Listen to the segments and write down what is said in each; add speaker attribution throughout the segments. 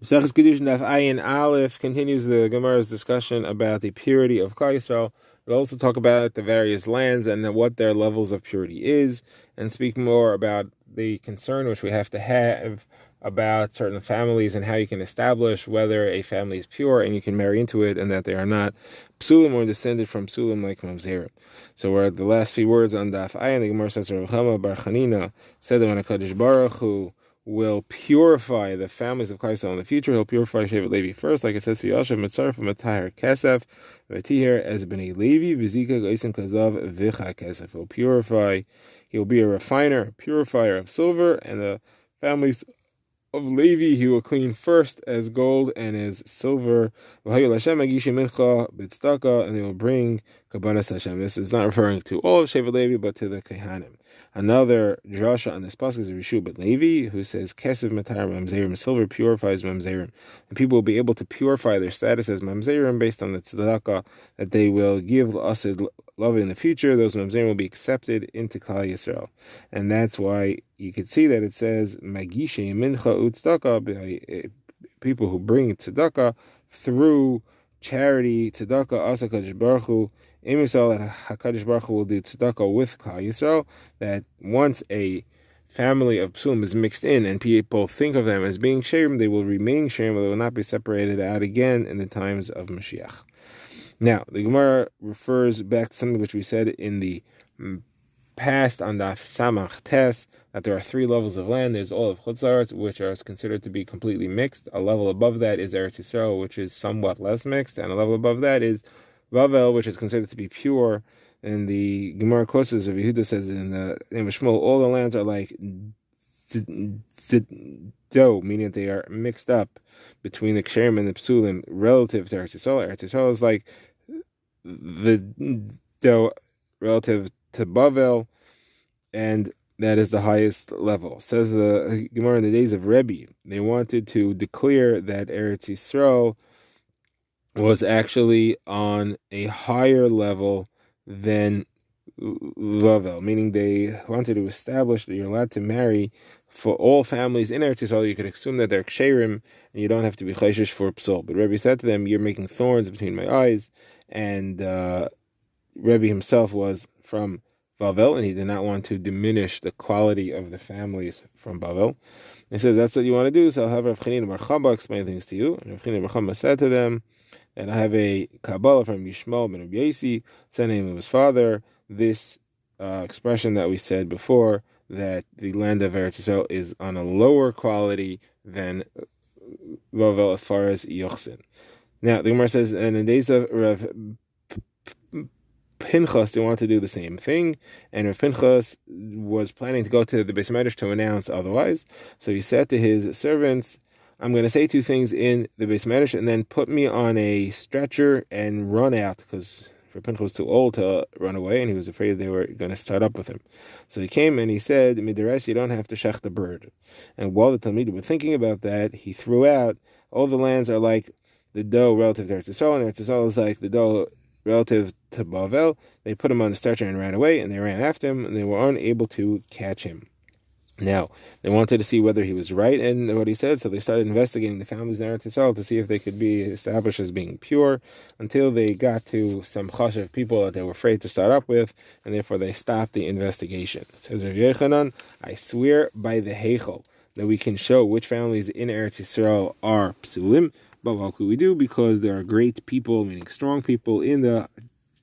Speaker 1: Maseches Kiddushin Daf Ayin Aleph continues the Gemara's discussion about the purity of Klal Yisrael. We'll also talk about the various lands and what their levels of purity is, and speak more about the concern which we have to have about certain families and how you can establish whether a family is pure and you can marry into it and that they are not psulim or descended from psulim like mamzerim. So we're at the last few words on Daf Ayin. The Gemara says, Rav Chama Bar Chanina said that when HaKadosh Baruch Hu will purify the families of Klal Yisrael in the future, he'll purify Shevet Levi first, like it says, V'yashav mitzaref v'matahir kesef v'tihir as b'nei Levi v'zika goysim kazav v'cha kesef. He'll be a refiner, purifier of silver, and the families of Levi he will clean first as gold and as silver. And they will bring Kabbanas Hashem. This is not referring to all of Shevet Levi, but to the Kehanim. Another drasha on this pasuk is Rishu ben Levi, who says, Kesef Matar Mamzerim, silver purifies Mamzerim. And people will be able to purify their status as Mamzerim based on the tzedakah that they will give Asid love in the future. Those Mamzerim will be accepted into Klal Yisrael. And that's why you could see that it says, Magishe Mincha Utzedakah, people who bring tzedakah through charity, tzedakah, Asa Kadosh Baruch Hu, Emisal, that HaKadosh Baruch Hu will do tzedakah with Klal Yisrael, that once a family of psulim is mixed in and people think of them as being sherim, they will remain sherim, but they will not be separated out again in the times of Mashiach. Now, the Gemara refers back to something which we said in the past on Daf Samach Tes, that there are three levels of land. There's all of Chutz La'aretz, which are considered to be completely mixed. A level above that is Eretz Yisrael, which is somewhat less mixed, and a level above that is Bavel, which is considered to be pure. And the Gemara Kosses of Yehuda says in the name of Shmuel, all the lands are like dough, meaning that they are mixed up between the Ksherim and the Psulim relative to Eretz Yisrael. Eretz Yisrael is like the dough relative to Bavel, and that is the highest level. Says the Gemara, in the days of Rebbe, they wanted to declare that Eretz Yisrael was actually on a higher level than Vavel, meaning they wanted to establish that you're allowed to marry for all families in Eretz Yisrael. You could assume that they're ksherim, and you don't have to be chayshish for psul. But Rebbe said to them, you're making thorns between my eyes, and Rebbe himself was from Bavel, and he did not want to diminish the quality of the families from Bavel. He said, that's what you want to do, so I'll have Rav Chanina Bar Chaba explain things to you. And Rav Chanina Bar Chaba said to them, and I have a Kabbalah from Yishmael ben Rabbi Yasi, said the name of his father, this expression that we said before, that the land of Eretz Yisrael is on a lower quality than Bavel as far as Yochsin. Now, the Gemara says, in the days of Rav Pinchas, they want to do the same thing, and Rav Pinchas was planning to go to the Beis Medrash to announce otherwise. So he said to his servants, I'm going to say two things in the Beis Medrash, and then put me on a stretcher and run out, because Rav Pinchas was too old to run away, and he was afraid they were going to start up with him. So he came and he said, Midares, you don't have to shech the bird. And while the Talmidim were thinking about that, he threw out, all the lands are like the dough relative to Eretz Yisrael, and Eretz Yisrael is like the dough relative to Bavel. They put him on the stretcher and ran away, and they ran after him, and they were unable to catch him. Now, they wanted to see whether he was right in what he said, so they started investigating the families in Eretz Yisrael to see if they could be established as being pure, until they got to some chashav people that they were afraid to start up with, and therefore they stopped the investigation. It says, Rav Yechanan, I swear by the Heichel that we can show which families in Eretz Yisrael are psulim, but what could we do? Because there are great people, meaning strong people, in the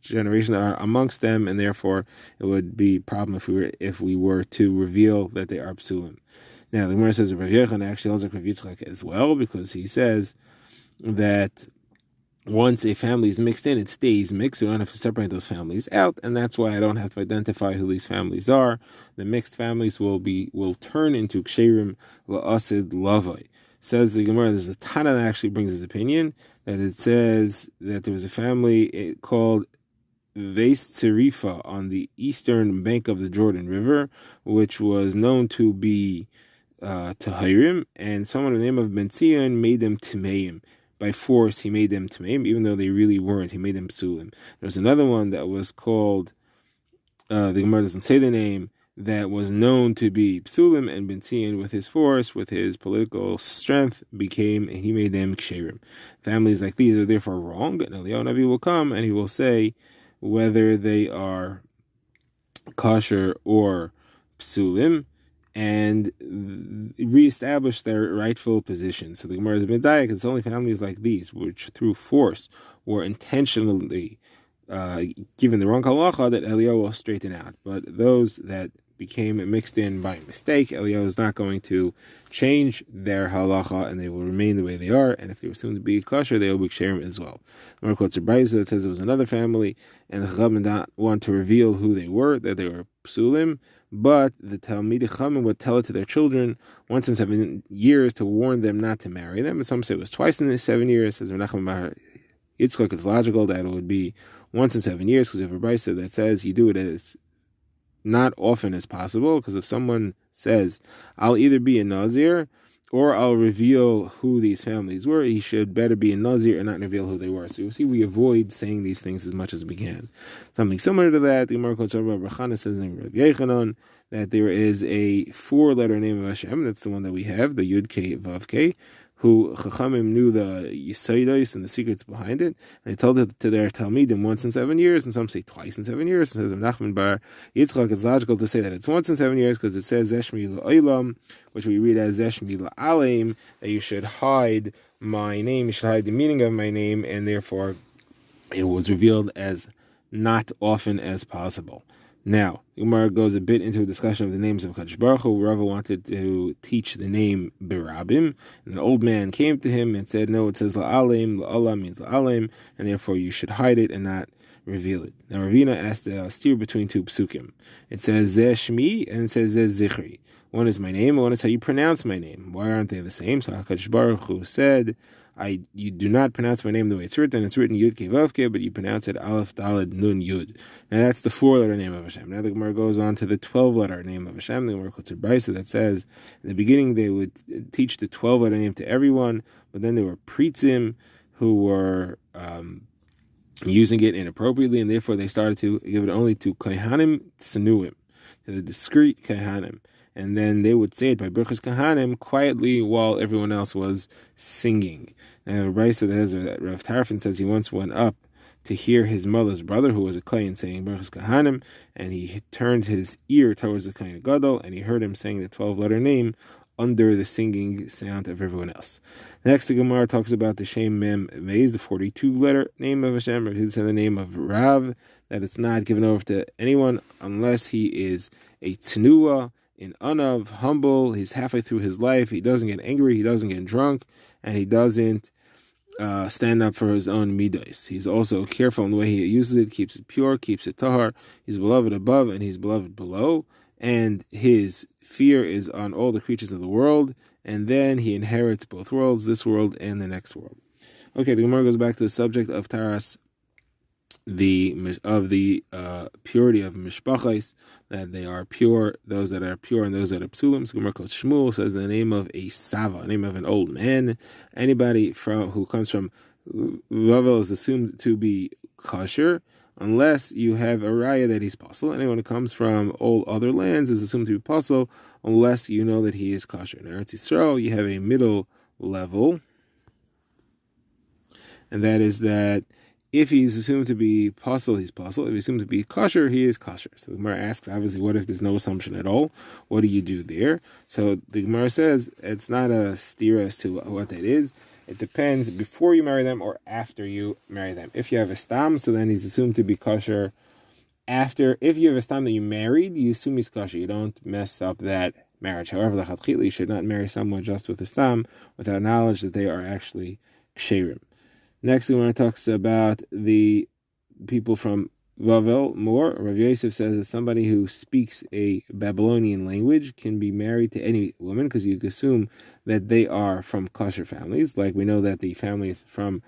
Speaker 1: generation that are amongst them, and therefore it would be a problem if we were to reveal that they are psulim. Now the Gemara says Rav Yochanan actually also Rav Yitzchak as well, because he says that once a family is mixed in, it stays mixed. We don't have to separate those families out, and that's why I don't have to identify who these families are. The mixed families will turn into ksherim la'asid lavai. Says the Gemara, there's a Tana that actually brings his opinion, that it says that there was a family called Veis Tzerifa on the eastern bank of the Jordan River, which was known to be Tahirim, and someone by the name of Ben Zion made them Timeim. By force, he made them Timeim, even though they really weren't. He made them Psulim. There was another one that was called, the Gemara doesn't say the name, that was known to be psulim and been seen with his force, with his political strength, he made them ksherim. Families like these are therefore wrong, and Eliyahu Navi will come and he will say whether they are kosher or psulim, and reestablish their rightful position. So the Gemara is medayek. It's only families like these, which through force or intentionally given the wrong halacha, that Eliyahu will straighten out. But those that became mixed in by mistake, Eliyahu is not going to change their halacha, and they will remain the way they are. And if they were assumed to be kosher, they will be ksherim as well. The Gemara quotes a brayso that says it was another family, and the Chachamim did not want to reveal who they were, that they were psulim, but the Talmidei Chachamim would tell it to their children once in 7 years to warn them not to marry them. And some say it was twice in the 7 years. As Menachem Bar Yitzchak, it's logical that it would be once in 7 years, because we have a brayso that says you do it as not often as possible, because if someone says, I'll either be a Nazir or I'll reveal who these families were, he should better be a Nazir and not reveal who they were. So you'll see we avoid saying these things as much as we can. Something similar to that, the Gemara quotes Rabbi Chana says in Rabbi Yechanan that there is a 4-letter name of Hashem. That's the one that we have, the Yud Kei Vav Kei, who Chachamim knew the Yisaidos and the secrets behind it. And they told it to their Talmidim once in 7 years, and some say twice in 7 years. And says Nachman Bar Yitzchak, it's logical to say that it's once in 7 years, because it says Zeshmi La'olam, which we read as Zeshmi La'aleim, that you should hide my name, you should hide the meaning of my name, and therefore it was revealed as not often as possible. Now, Umar goes a bit into a discussion of the names of Kadosh Baruch Hu. Rava wanted to teach the name Berabim, and an old man came to him and said, no, it says La'alim, La'alam means La'alim, and therefore you should hide it and not reveal it. Now, Ravina asked to steer between two psukim. It says Zeh Shmi, and it says Zeh Zichri. One is my name, and one is how you pronounce my name. Why aren't they the same? So Kadosh Baruch Hu said, you do not pronounce my name the way it's written. It's written Yud Kei Vav Kei, but you pronounce it Aleph Daled Nun Yud. Now that's the 4-letter name of Hashem. Now the Gemara goes on to the 12-letter name of Hashem. The Gemara quotes a brayso that says in the beginning they would teach the 12-letter name to everyone, but then there were pritzim who were using it inappropriately, and therefore they started to give it only to Kohanim Tzenuim, to the discreet Kohanim. And then they would say it by Birchas Kahanim quietly while everyone else was singing. Now, Raisa that Rav Tarfon says he once went up to hear his mother's brother, who was a Kohen, saying Birchas Kahanim, and he turned his ear towards the Kohen Gadol, and he heard him saying the 12-letter name under the singing sound of everyone else. Next, the Gemara talks about the Shem Mem Vez, the 42-letter name of Hashem, or the name of Rav, that it's not given over to anyone unless he is a Tnua, in Anav, humble. He's halfway through his life. He doesn't get angry. He doesn't get drunk, and he doesn't stand up for his own midos. He's also careful in the way he uses it, keeps it pure, keeps it tahar. He's beloved above, and he's beloved below, and his fear is on all the creatures of the world, and then he inherits both worlds, this world and the next world. Okay, the Gemara goes back to the subject of Taras, the purity of mishpachos, that they are pure, those that are pure and those that are psulim. So Gemara quotes Shmuel, says the name of a sava, a name of an old man. Anybody who comes from Vavel is assumed to be kosher, unless you have a raya that he's pasul. Anyone who comes from all other lands is assumed to be pasul, unless you know that he is kosher. In Eretz Yisrael, you have a middle level, and that is that if he's assumed to be pasul, he's pasul. If he's assumed to be kosher, he is kosher. So the Gemara asks, obviously, what if there's no assumption at all? What do you do there? So the Gemara says it's not a stira as to what that is. It depends before you marry them or after you marry them. If you have a stam, so then he's assumed to be kosher. If you have a stam that you married, you assume he's kosher. You don't mess up that marriage. However, you should not marry someone just with a stam without knowledge that they are actually ksherim. Next, the Gemara talks about the people from Vavel more. Rav Yosef says that somebody who speaks a Babylonian language can be married to any woman, because you assume that they are from kosher families. Like we know that the families from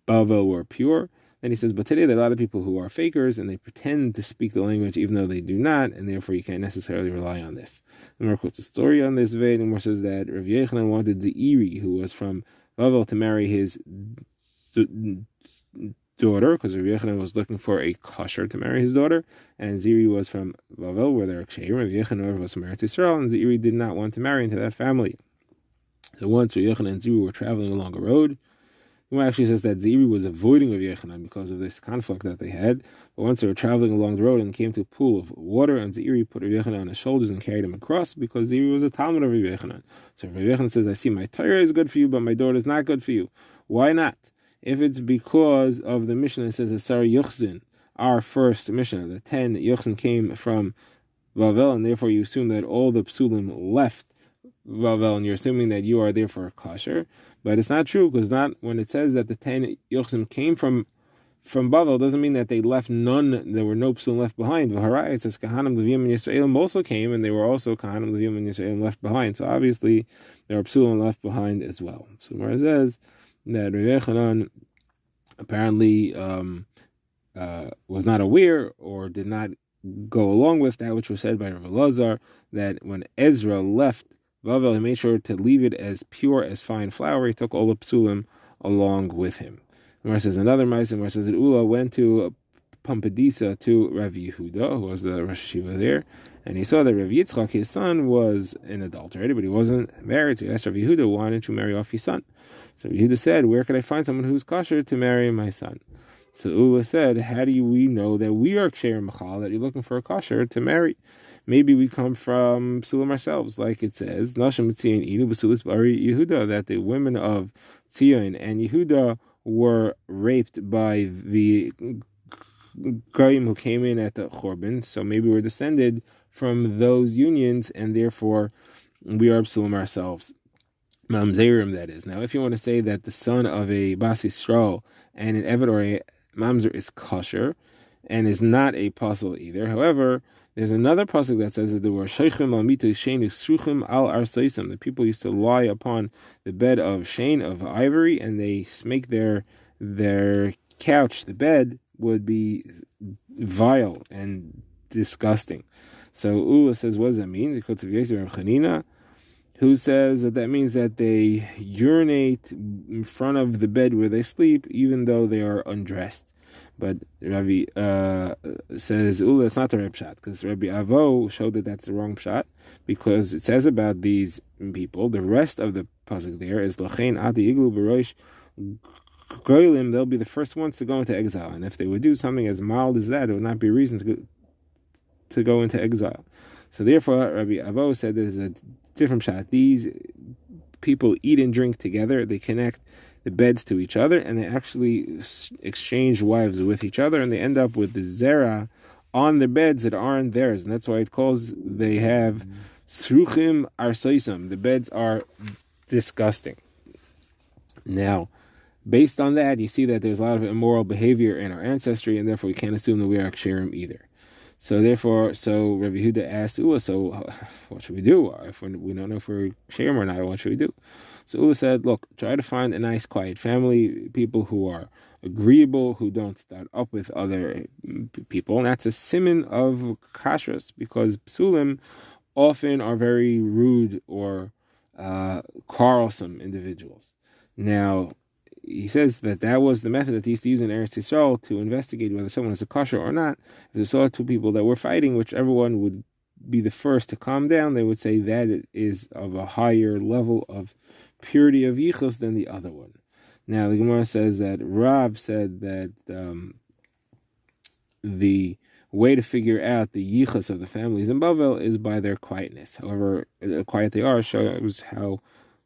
Speaker 1: Bavel were pure. Then he says, but today there are a lot of people who are fakers and they pretend to speak the language even though they do not, and therefore you can't necessarily rely on this. The Gemara quotes a story on this. The Gemara says that Rav Yechanan wanted Zeiri, who was from Bavel, to marry his daughter, because Rabbi Yochanan was looking for a kosher to marry his daughter, and Ziri was from Bavel, where they're ksherim. Rabbi Yochanan was from Eretz Yisrael, and Ziri did not want to marry into that family. So once Rabbi Yochanan and Ziri were traveling along a road, the one actually says that Ziri was avoiding Rabbi Yochanan because of this conflict that they had. But once they were traveling along the road and came to a pool of water, and Ziri put Rabbi Yochanan on his shoulders and carried him across because Ziri was a Talmud of Rabbi Yochanan. So Rabbi Yochanan says, I see my Torah is good for you, but my daughter is not good for you. Why not? If it's because of the Mishnah that says Asar Yuchzin, our first Mishnah, the 10 Yuchzin came from Bavel, and therefore you assume that all the Psulim left Bavel, and you're assuming that you are therefore kosher, but it's not true, because not when it says that the 10 Yochzim came from Bavel, doesn't mean that they left none. There were no Psulim left behind. V'harai, it says Kahanim Levim and Yisraelim also came, and they were also Kahanim Levim and Yisraelim left behind. So obviously there are Psulim left behind as well. So where it says that Rabbi Yochanan apparently was not aware or did not go along with that which was said by Rabbi Lazar, that when Ezra left Bavel, he made sure to leave it as pure as fine flour. He took all the psulim along with him. Where says another ma'aseh, where says that Ula went to Pampadisa to Rav Yehuda, who was the Rosh Hashiva there, and he saw that Rav Yitzchak, his son, was an adulterator, but he wasn't married. So he asked Rav Yehuda, why didn't you marry off your son? So Rav Yehuda said, where could I find someone who's kosher to marry my son? So Ula said, how do we know that we are ksher machal, that you're looking for a kosher to marry? Maybe we come from Psulim ourselves, like it says, Nashim Tzion Inu B'Sulis Bari Yehuda, that the women of Tzion and Yehuda were raped by the Goyim who came in at the Chorban. So maybe we're descended from those unions, and therefore we are Psulim ourselves. Mamzerim, that is. Now, if you want to say that the son of a Bas Yisrael and an Eved or a Mamzer is kosher and is not a puzzle either, however, there's another pasuk that says that there were sheichim al mitos sheinu sruchim al arsaisim. The people used to lie upon the bed of shein, of ivory, and they make their couch, the bed, would be vile and disgusting. So Ula says, what does that mean? The Kotz of Yosef Rav Chanina, who says that means that they urinate in front of the bed where they sleep, even though they are undressed. But Rabbi says, that's not the Reb Pshat, because Rabbi Avo showed that that's the wrong Pshat, because it says about these people, the rest of the pasuk there is Lachein Ati Iglu B'Rosh Goylim, they'll be the first ones to go into exile, and if they would do something as mild as that, it would not be a reason to go into exile. So therefore, Rabbi Avo said there's a different Pshat. These people eat and drink together, they connect the beds to each other, and they actually exchange wives with each other, and they end up with the zera on their beds that aren't theirs, and that's why they have sruchim arsoisam. The beds are disgusting. Now, based on that, you see that there's a lot of immoral behavior in our ancestry, and therefore we can't assume that we are ksherim either. So Rabbi Yehuda asked Ula, so what should we do? If we don't know if we're ksherim or not, what should we do? So Ula said, look, try to find a nice, quiet family, people who are agreeable, who don't start up with other people. And that's a siman of kashrus, because psulim often are very rude or quarrelsome individuals. Now, he says that was the method that they used to use in Eretz Yisrael to investigate whether someone is a kosher or not. If they saw two people that were fighting, whichever one would be the first to calm down, they would say that it is of a higher level of purity of yichus than the other one. Now, the Gemara says that Rav said that the way to figure out the yichus of the families in Bavel is by their quietness. However quiet they are shows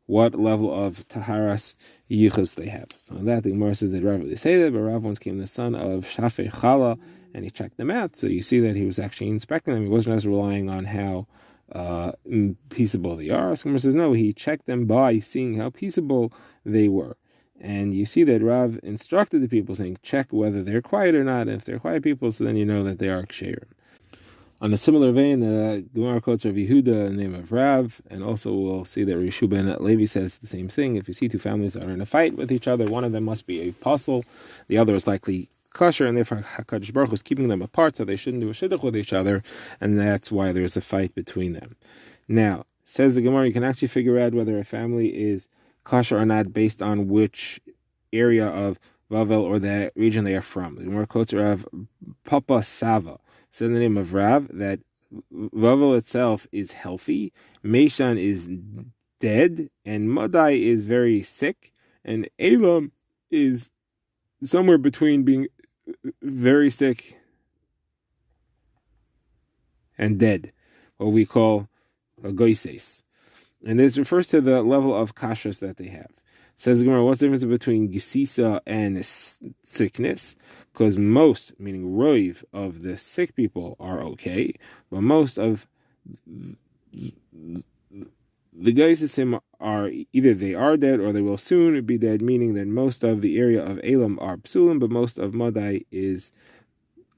Speaker 1: what level of taharas yichus they have. So that the Gemara says that Rav really say that, but Rav once came the son of Shafei Chala, and he checked them out. So you see that he was actually inspecting them. He wasn't just relying on how peaceable they are. So Gemara says no, he checked them by seeing how peaceable they were. And you see that Rav instructed the people, saying, check whether they're quiet or not. And if they're quiet people, so then you know that they are ksherim. On a similar vein, the Gemara quotes Rav Yehuda in the name of Rav, and also we'll see that Rishu ben Levi says the same thing. If you see two families that are in a fight with each other, one of them must be a apostle, the other is likely kosher, and therefore HaKadosh Baruch Hu is keeping them apart, so they shouldn't do a shidduch with each other, and that's why there's a fight between them. Now, says the Gemara, you can actually figure out whether a family is kosher or not based on which area of Vavel, or the region they are from. The Gemara quotes Rav Papa Sava. Said in the name of Rav that Vavel itself is healthy, Meshan is dead, and Madai is very sick, and Elam is somewhere between being very sick and dead, what we call a goises. And this refers to the level of kashrus that they have. Says the Gemara, what's the difference between gesisa and sickness? Because most, meaning roiv, of the sick people are okay, but most of the geisesim are either they are dead or they will soon be dead, meaning that most of the area of Elam are psulim, but most of Madai is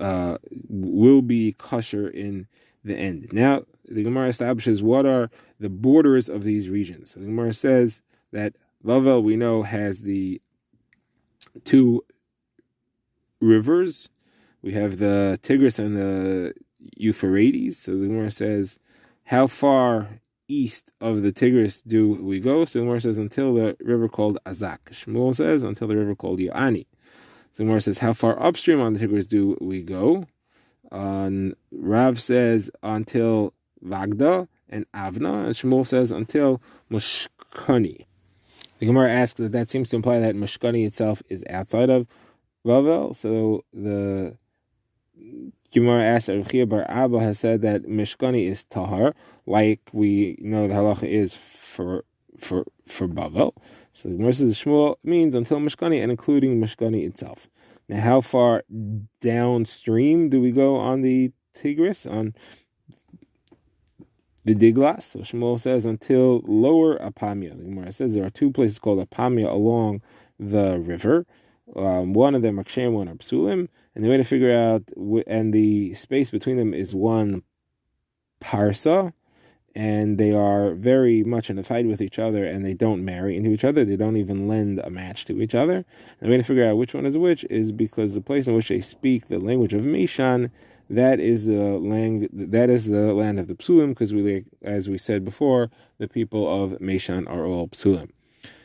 Speaker 1: will be kosher in the end. Now, the Gemara establishes what are the borders of these regions. So the Gemara says that Vavel, we know, has the two rivers. We have the Tigris and the Euphrates. So the Gemara says, how far east of the Tigris do we go? So the Gemara says, until the river called Azak. Shmuel says, until the river called Yoani. So the Gemara says, how far upstream on the Tigris do we go? Rav says, until Vagda and Avna. And Shmuel says, until Mushkani. The Gemara asks that seems to imply that Mushkani itself is outside of Vavel. So the Gemara asks, Rav Chia bar Abba has said that Mishkani is Tahar, like we know the halacha is for Bavel. So the Gemara says Shmuel means until Mishkani and including Mishkani itself. Now, how far downstream do we go on the Tigris, on the Diglas? So Shmuel says until lower Apamia. The Gemara says there are two places called Apamia along the river. One of them Akshem, one are Psulim, and the way to figure out, and the space between them is one parsa, and they are very much in a fight with each other, and they don't marry into each other. They don't even lend a match to each other. And the way to figure out which one is which is because the place in which they speak the language of Meshan, that is the land of the Psulim, because as we said before, the people of Meshan are all Psulim.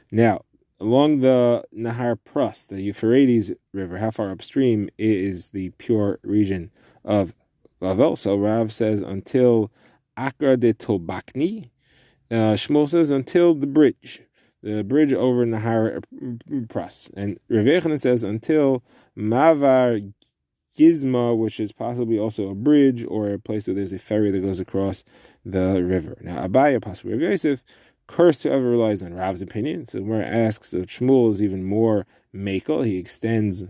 Speaker 1: Now, along the Nahar Pras, the Euphrates River, how far upstream is the pure region of Vavel? So Rav says until Akra de Tobakni. Shmuel says until the bridge over Nahar Pras. And Rav Yechanan says until Mavar Gizma, which is possibly also a bridge or a place where there's a ferry that goes across the river. Now, Abaya, possibly Rav Yosef, cursed whoever relies on Rav's opinion. So Gemara asks if Shmuel is even more makel. He extends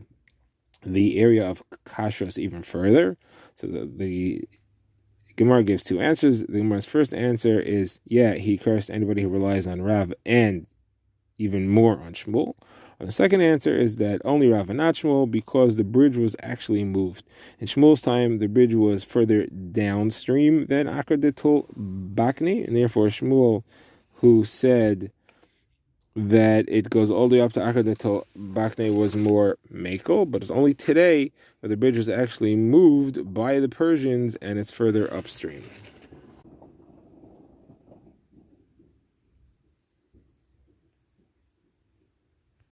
Speaker 1: the area of kashrus even further. So the Gemara gives two answers. The Gemara's first answer is, yeah, he cursed anybody who relies on Rav and even more on Shmuel. And the second answer is that only Rav and not Shmuel, because the bridge was actually moved. In Shmuel's time, the bridge was further downstream than Akar de Tol Bakni, and therefore Shmuel, who said that it goes all the way up to Akar de Tol Bakne, was more makel, but it's only today where the bridge was actually moved by the Persians and it's further upstream.